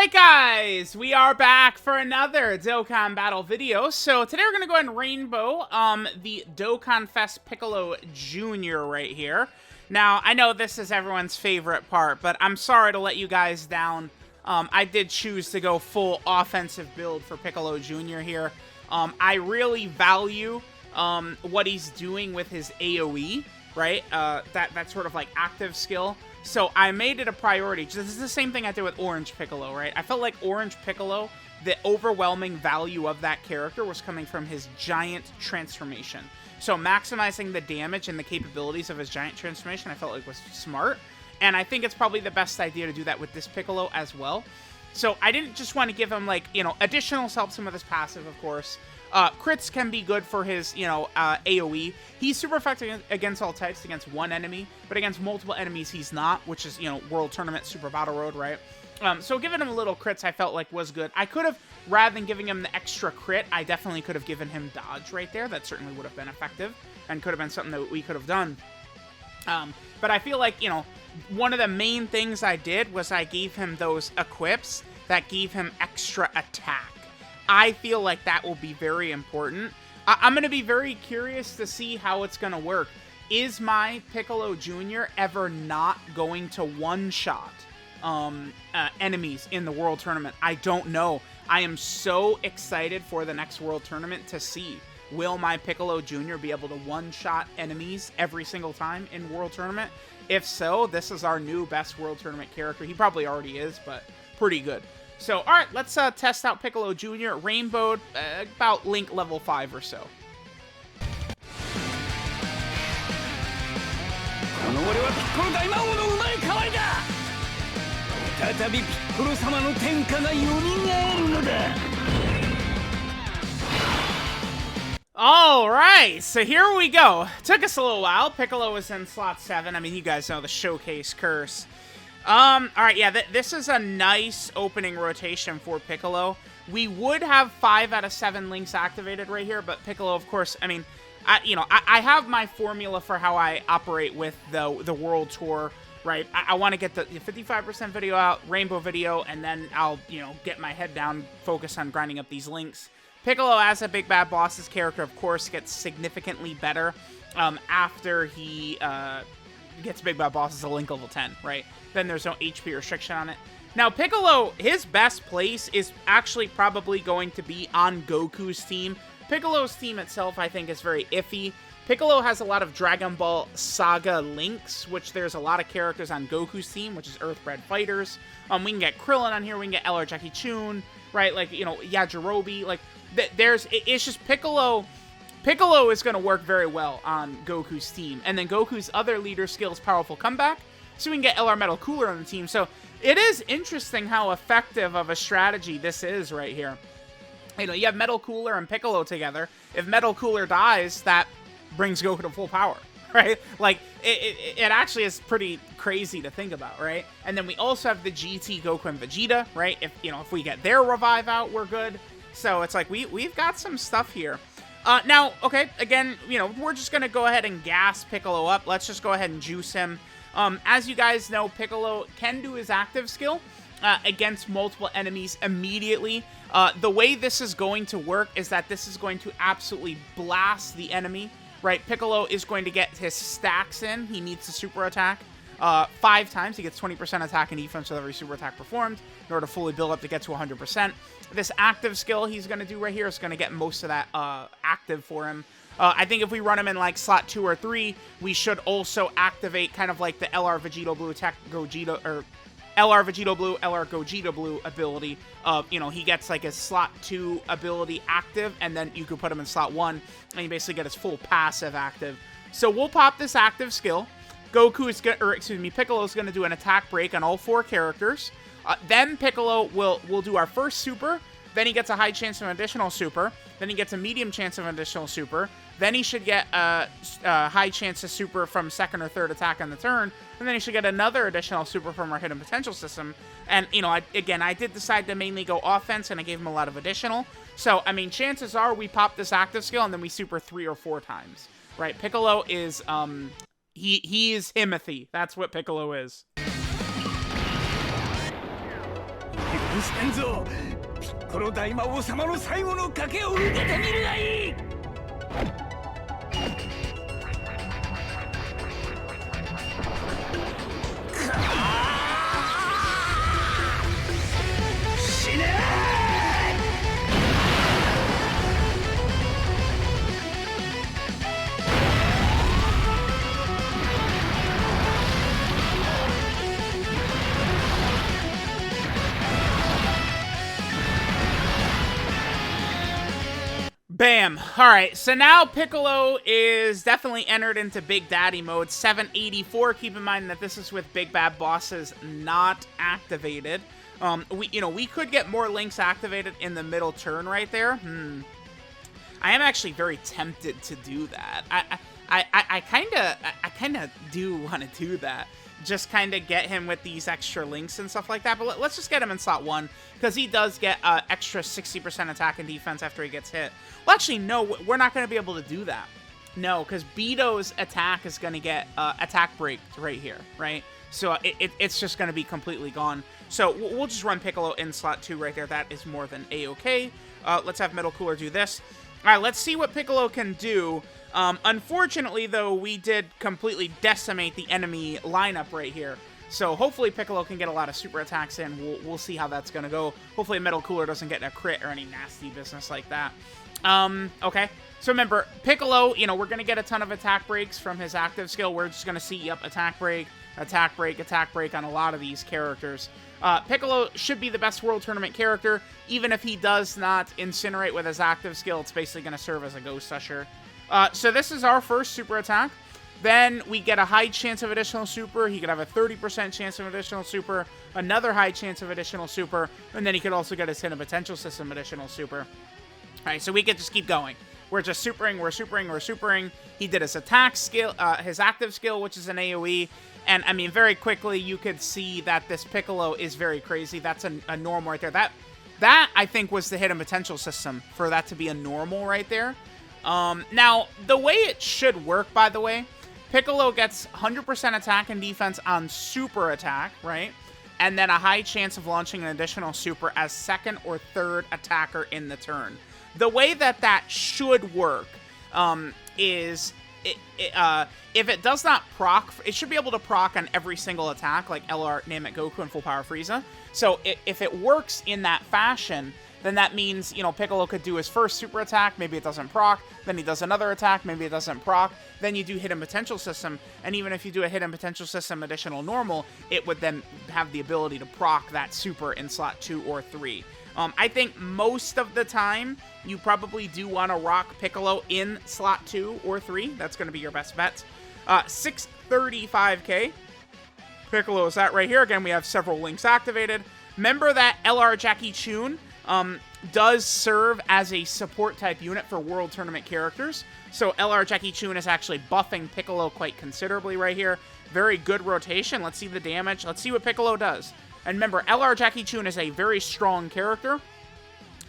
Alright guys, we are back for another Dokkan battle video. So today we're going to go ahead and rainbow the DOKKANFEST PICCOLO Jr. right here. Now, I know this is everyone's favorite part, but I'm sorry to let you guys down. I did choose to go full offensive build for PICCOLO Jr. here. I really value what he's doing with his AoE, right? That sort of like active skill. So I made it a priority. This is the same thing I did with Orange Piccolo, right? I felt like Orange Piccolo, the overwhelming value of that character was coming from his giant transformation. So maximizing the damage and the capabilities of his giant transformation, I felt like was smart. And I think it's probably the best idea to do that with this Piccolo as well. So I didn't just want to give him, like, you know, additionals helps him with his passive, of course. Crits can be good for his, you know, AoE. He's super effective against all types, against one enemy, but against multiple enemies he's not, which is, you know, World Tournament Super Battle Road, right? So giving him a little crits I felt like was good. I could have, rather than giving him the extra crit, I definitely could have given him dodge right there. That certainly would have been effective and could have been something that we could have done. But I feel like, you know, one of the main things I did was I gave him those equips that gave him extra attack. I feel like that will be very important. I'm going to be very curious to see how it's going to work. Is my Piccolo Jr. ever not going to one-shot enemies in the World Tournament? I don't know. I am so excited for the next World Tournament to see. Will my Piccolo Jr. be able to one-shot enemies every single time in World Tournament? If so, this is our new best World Tournament character. He probably already is, but pretty good. So, alright, let's test out Piccolo Jr. Rainbowed about Link level 5 or so. Alright, so here we go. Took us a little while. Piccolo was in slot 7. I mean, you guys know the showcase curse. Alright, yeah, this is a nice opening rotation for Piccolo. We would have 5 out of 7 links activated right here, but Piccolo, of course, I mean, I have my formula for how I operate with the World Tour, right? I want to get the 55% video out, Rainbow video, and then I'll, you know, get my head down, focus on grinding up these links. Piccolo, as a Big Bad Boss's character, of course, gets significantly better after he gets Big Bad Boss as a link level 10, right? Then there's no HP restriction on it. Now, Piccolo, his best place is actually probably going to be on Goku's team. Piccolo's team itself, I think, is very iffy. Piccolo has a lot of Dragon Ball Saga links, which there's a lot of characters on Goku's team, which is Earthbred Fighters. We can get Krillin on here, we can get LR Jackie Chun, right? Like, you know, Yajirobe. Like, it's just Piccolo. Piccolo is going to work very well on Goku's team. And then Goku's other leader skill is Powerful Comeback. So we can get LR Metal Cooler on the team. So it is interesting how effective of a strategy this is right here. You know, you have Metal Cooler and Piccolo together. If Metal Cooler dies, that brings Goku to full power, right? Like, it actually is pretty crazy to think about, right? And then we also have the GT Goku and Vegeta, right? If, you know, if we get their revive out, we're good. So it's like, we've got some stuff here. Now, okay, again, you know, we're just going to go ahead and gas Piccolo up. Let's just go ahead and juice him. As you guys know, Piccolo can do his active skill against multiple enemies immediately. The way this is going to work is that this is going to absolutely blast the enemy, right? Piccolo is going to get his stacks in. He needs to super attack 5 times. He gets 20% attack and defense with every super attack performed in order to fully build up to get to 100%. This active skill he's going to do right here is going to get most of that active for him. I think if we run him in like slot 2 or 3, we should also activate kind of like the LR Vegito Blue attack Gogeta, or LR Vegito Blue, LR Gogeta Blue ability. You know, he gets like his slot 2 ability active, and then you could put him in slot 1, and you basically get his full passive active. So we'll pop this active skill. Goku is going, or excuse me, Piccolo is going to do an attack break on all 4 characters. Then Piccolo will do our first super. Then he gets a high chance of an additional super. Then he gets a medium chance of an additional super. Then he should get a high chance of super from second or third attack on the turn. And then he should get another additional super from our hidden potential system. And, you know, I did decide to mainly go offense, and I gave him a lot of additional. So, I mean, chances are we pop this active skill, and then we super 3 or 4 times. Right? Piccolo is, he is Himothy. That's what Piccolo is. してんぞ。ピッコロ大魔王様の最後の賭けを受けてみるがいい。死ねBam. Alright, so now Piccolo is definitely entered into Big Daddy mode. 784. Keep in mind that this is with Big Bad Bosses not activated. We could get more links activated in the middle turn right there. I am actually very tempted to do that. I kind of do want to do that. Just kind of get him with these extra links and stuff like that. But let's just get him in slot 1, because he does get extra 60% attack and defense after he gets hit. Well, actually, no, we're not going to be able to do that. No, because Beto's attack is going to get attack break right here, right? So it's just going to be completely gone. So we'll just run Piccolo in slot 2 right there. That is more than A-okay. Let's have Metal Cooler do this. All right, let's see what Piccolo can do. Unfortunately, though, we did completely decimate the enemy lineup right here. So hopefully Piccolo can get a lot of super attacks in. We'll see how that's going to go. Hopefully Metal Cooler doesn't get a crit or any nasty business like that. Okay. So remember, Piccolo, we're going to get a ton of attack breaks from his active skill. We're just going to see, yep, attack break, attack break, attack break on a lot of these characters. Piccolo should be the best World Tournament character. Even if he does not incinerate with his active skill, it's basically going to serve as a Ghost Usher. So this is our first super attack. Then we get a high chance of additional super. He could have a 30% chance of additional super, another high chance of additional super, and then he could also get his Hidden Potential System additional super. All right, so we could just keep going. We're just supering, we're supering, we're supering. He did his attack skill, his active skill, which is an AoE. And, I mean, very quickly, you could see that this Piccolo is very crazy. That's a normal right there. That, I think, was the Hidden Potential System for that to be a normal right there. Now, the way it should work, by the way, Piccolo gets 100% attack and defense on super attack, right? And then a high chance of launching an additional super as second or third attacker in the turn. The way that should work is if it does not proc, it should be able to proc on every single attack, like LR, Namek Goku, and Full Power Frieza. So if it works in that fashion, then that means, Piccolo could do his first super attack, maybe it doesn't proc, then he does another attack, maybe it doesn't proc, then you do Hidden Potential System, and even if you do a Hidden Potential System additional normal, it would then have the ability to proc that super in slot 2 or 3. I think most of the time, you probably do want to rock Piccolo in slot 2 or 3. That's going to be your best bet. 635k. Piccolo is that right here. Again, we have several links activated. Remember that LR Jackie Chun does serve as a support type unit for World Tournament characters. So LR Jackie Chun is actually buffing Piccolo quite considerably right here. Very good rotation. Let's see the damage. Let's see what Piccolo does. And remember, LR Jackie Chun is a very strong character.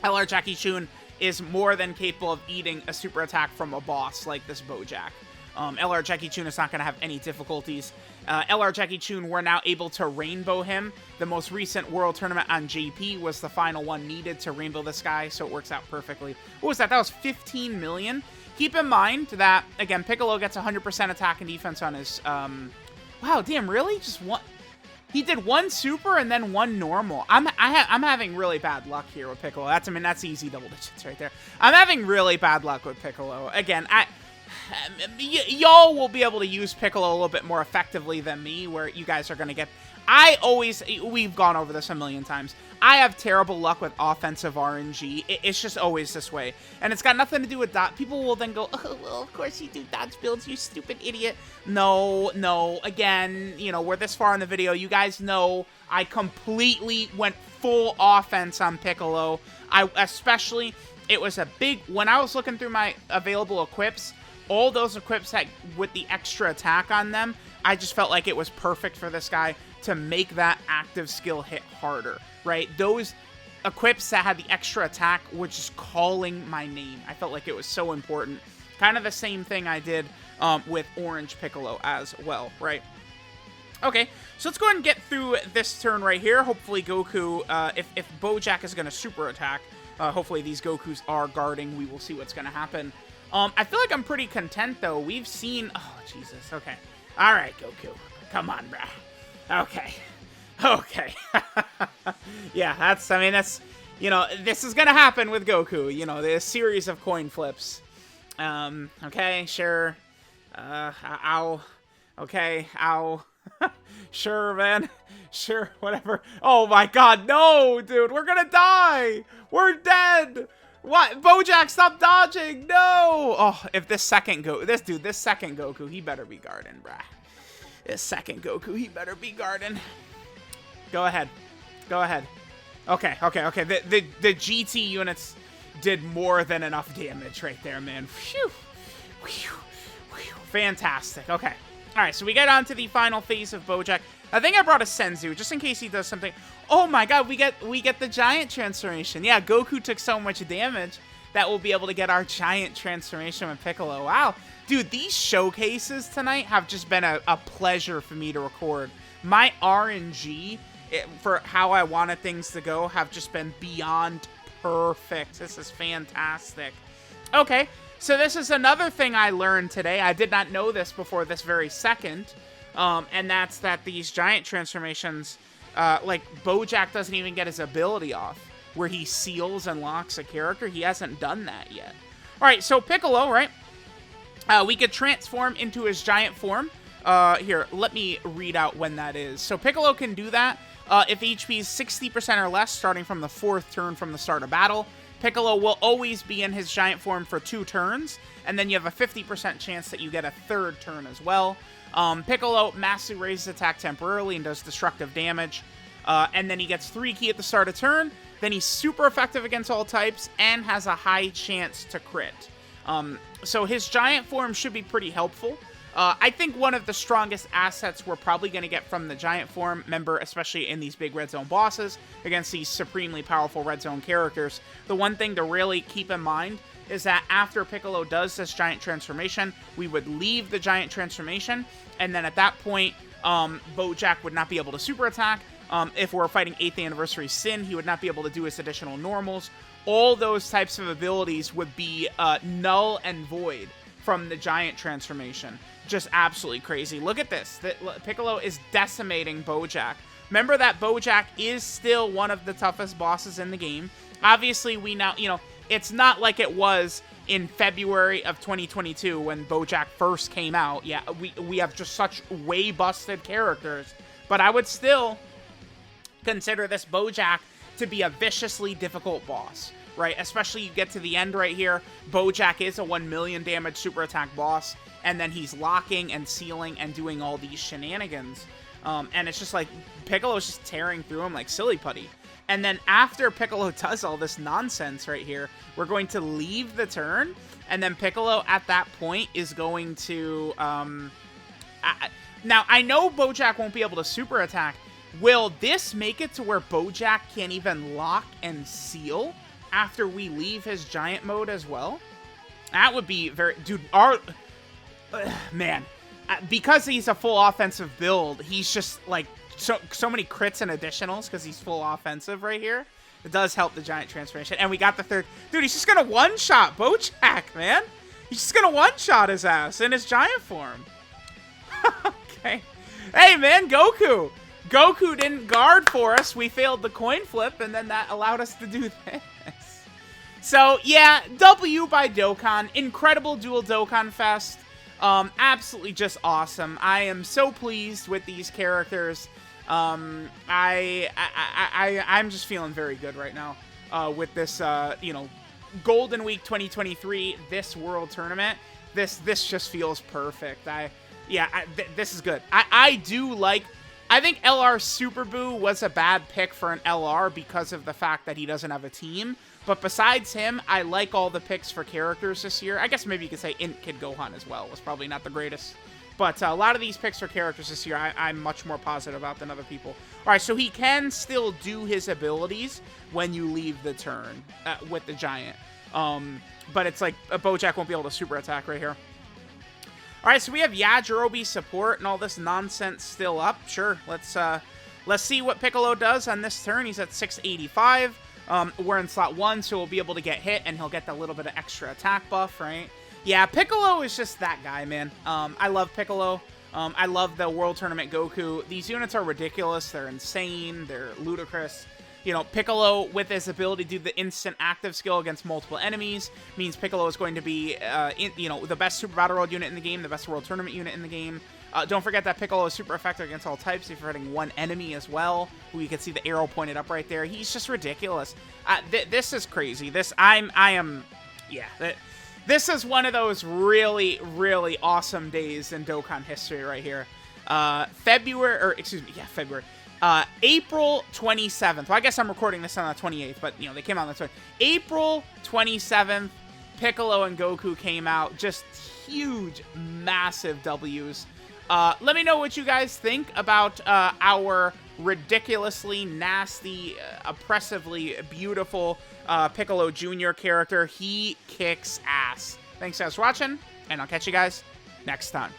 LR Jackie Chun is more than capable of eating a super attack from a boss like this Bojack. LR Jackie Chun is not going to have any difficulties. LR Jackie Chun, we're now able to rainbow him. The most recent World Tournament on JP was the final one needed to rainbow this guy, so it works out perfectly. What was that? That was 15 million. Keep in mind that, again, Piccolo gets 100% attack and defense on his... wow, damn, really? Just one... He did one super and then one normal. I'm having really bad luck here with Piccolo. That's easy double digits right there. I'm having really bad luck with Piccolo. Again, y'all will be able to use Piccolo a little bit more effectively than me, where you guys are going to get... we've gone over this a million times. I have terrible luck with offensive RNG. It's just always this way. And it's got nothing to do with dot. People will then go, oh, well, of course you do dodge builds, you stupid idiot. No. Again, we're this far in the video. You guys know I completely went full offense on Piccolo. It was a big... When I was looking through my available equips, all those equips that with the extra attack on them, I just felt like it was perfect for this guy to make that active skill hit harder, right? Those equips that had the extra attack were just calling my name. I felt like it was so important. Kind of the same thing I did with Orange Piccolo as well, right? Okay, so let's go ahead and get through this turn right here. Hopefully Goku, if Bojack is going to super attack, hopefully these Gokus are guarding. We will see what's going to happen. I feel like I'm pretty content, though. We've seen... Oh, Jesus. Okay. All right, Goku. Come on, bruh. Okay. Okay. Yeah, I mean, that's... You know, this is going to happen with Goku. You know, there's a series of coin flips. Okay, sure. Ow. Okay, ow. Sure, man. Sure, whatever. Oh my god, no, dude. We're gonna die. We're dead. What? Bojack, stop dodging. No. Oh, if this second Goku, he better be guarding, bruh. This second Goku, he better be guarding. Go ahead. Go ahead. Okay. The GT units did more than enough damage right there, man. Phew. Fantastic. Okay. All right, so we get on to the final phase of Bojack. I think I brought a Senzu, just in case he does something. Oh my god, we get the giant transformation. Yeah, Goku took so much damage that we'll be able to get our giant transformation with Piccolo. Wow. Dude, these showcases tonight have just been a pleasure for me to record. My RNG, for how I wanted things to go, have just been beyond perfect. This is fantastic. Okay. So this is another thing I learned today. I did not know this before this very second. And that's that these giant transformations, like Bojack doesn't even get his ability off, where he seals and locks a character. He hasn't done that yet. All right, so Piccolo, right? We could transform into his giant form. Here, let me read out when that is. So Piccolo can do that if HP is 60% or less, starting from the 4th turn from the start of battle. Piccolo will always be in his giant form for 2 turns, and then you have a 50% chance that you get a 3rd turn as well. Piccolo massively raises attack temporarily and does destructive damage, and then he gets 3 ki at the start of turn. Then he's super effective against all types and has a high chance to crit. So his giant form should be pretty helpful. I think one of the strongest assets we're probably going to get from the giant form, member, especially in these big red zone bosses, against these supremely powerful red zone characters. The one thing to really keep in mind is that after Piccolo does this giant transformation, we would leave the giant transformation, and then at that point, Bojack would not be able to super attack. If we're fighting 8th Anniversary Sin, he would not be able to do his additional normals. All those types of abilities would be null and void from the giant transformation. Just absolutely crazy. Look at this. Piccolo is decimating Bojack. Remember that Bojack is still one of the toughest bosses in the game. Obviously, we now, you know, it's not like it was in February of 2022 when Bojack first came out. Yeah, we have just such way busted characters. But I would still consider this Bojack to be a viciously difficult boss, right? Especially you get to the end right here. Bojack is a 1 million damage super attack boss, and then he's locking and sealing and doing all these shenanigans. And it's just like Piccolo's just tearing through him like silly putty. And then after Piccolo does all this nonsense right here, we're going to leave the turn, and then Piccolo at that point is going to... now, I know Bojack won't be able to super attack. Will this make it to where Bojack can't even lock and seal after we leave his giant mode as well? That would be very... Dude, man. Because he's a full offensive build, he's just, like, so many crits and additionals because he's full offensive right here. It does help the giant transformation. And we got the 3rd... Dude, he's just gonna one-shot Bojack, man. He's just gonna one-shot his ass in his giant form. Okay. Hey, man, Goku! Goku didn't guard for us. We failed the coin flip, and then that allowed us to do this. So, yeah, W by Dokkan. Incredible dual Dokkan Fest. Absolutely just awesome. I am so pleased with these characters. I'm just feeling very good right now with this, you know, Golden Week 2023, this World Tournament. This just feels perfect. This is good. I do like... I think LR Super Boo was a bad pick for an LR because of the fact that he doesn't have a team. But besides him, I like all the picks for characters this year. I guess maybe you could say Int Kid Gohan as well was probably not the greatest. But a lot of these picks for characters this year, I'm much more positive about than other people. All right, so he can still do his abilities when you leave the turn with the Giant. But it's like Bojack won't be able to super attack right here. All right, so we have Yajirobe support and all this nonsense still up. Sure, let's see what Piccolo does on this turn. He's at 685. We're in slot 1, so we'll be able to get hit, and he'll get that little bit of extra attack buff, right? Yeah, Piccolo is just that guy, man. I love Piccolo. I love the World Tournament Goku. These units are ridiculous. They're insane. They're ludicrous. You know, Piccolo, with his ability to do the instant active skill against multiple enemies, means Piccolo is going to be, the best Super Battle World unit in the game, the best World Tournament unit in the game. Don't forget that Piccolo is super effective against all types if you're hitting one enemy as well, who you can see the arrow pointed up right there. He's just ridiculous. This is crazy. This is one of those really, really awesome days in Dokkan history right here. February. April 27th. Well, I guess I'm recording this on the 28th, but, they came out on the 20th. April 27th, Piccolo and Goku came out. Just huge, massive W's. Let me know what you guys think about our ridiculously nasty, oppressively beautiful Piccolo Jr. character. He kicks ass. Thanks guys for watching, and I'll catch you guys next time.